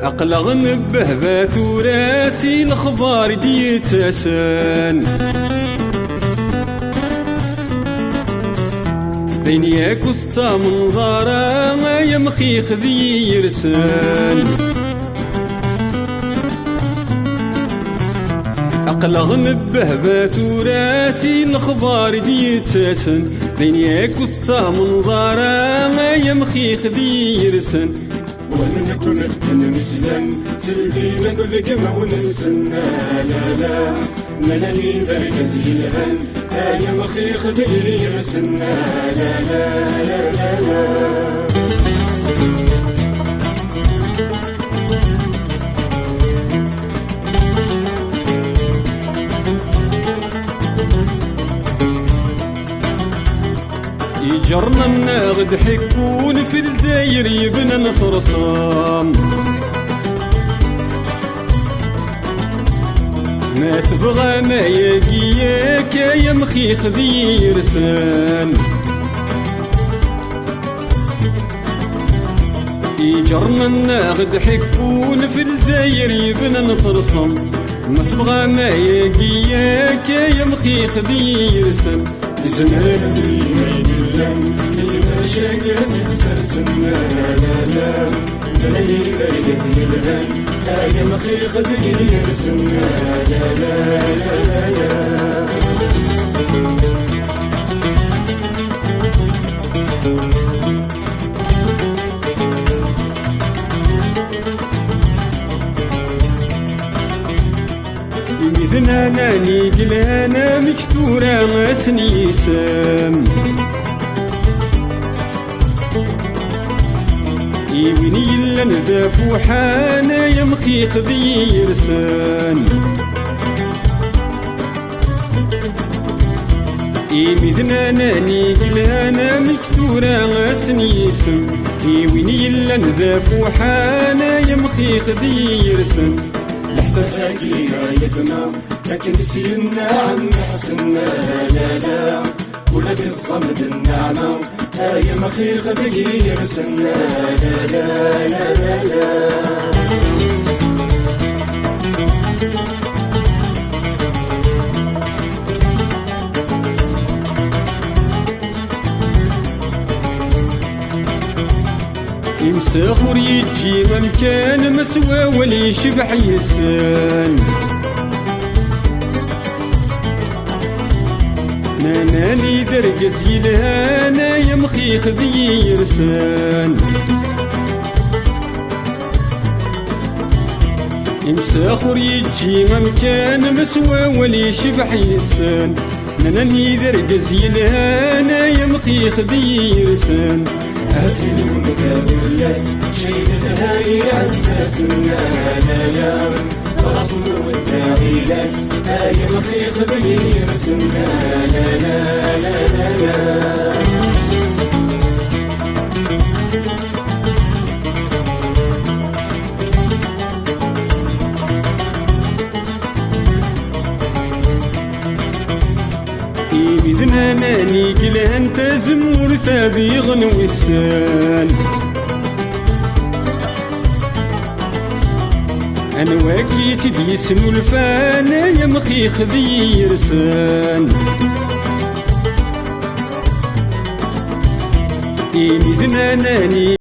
أقلغ نبه باثوراسي الخبار ديتاسان ذين ياكس تا منظارا يمخيخ ذي يرسان أقلغ نبه باثوراسي الخبار ديتاسان ذين ياكس تا منظارا يمخيخ ذي يرسان ونكون نمسلم سلبي نقول لك ما وننسنا لا ملاني بركز الهن يا مخيخ ذي يرسنا لا يجرنا الناغد حكون في الجزاير يبنى نفرصام ما تبغى ما يجيك يا مخيخ ذي يرسان يجرنا الناغد حكون في الجزاير يبنى نفرصام ما تبغى ما يجيك يا مخيخ ذي يرسان زمان اللي ما شاق نسرسنا لا ملاني بركز الهن يا مخيخ ذي يرسنا لا مثلنا ناني قلانا مكثورة سنيسام وين يلا نذافو حانا يا مخيخ ذي يرسان مثلنا ناني قلانا مكثورة سنيسام وين يلا نذافو حانا يا مخيخ ذي يرسان لحسن أكلي رايتنا لكن نسينا عم حسنا لا ولا في الصمد النعمة يا مخيخ ذي يرسنا لا يمسخر يجي ممكان مسوى ولي شبح يسان ناني درقز يلهانا يا مخيخ ذي يرسان يمسخر يجي ممكان مسوى ولي شبح يسان ناني درقز يلهانا يا مخيخ ذي يرسان أسئل ونكاذر الياس شيء الهاي عساسنا لا فرطنا والداغي لاس يا مخيخ ذي يرسنا لا بإذن ناني قلهن تزمر ثابي غنوسان أنا واكي تديسنو الفانا يا مخيخ ذي يرسان بإذن ناني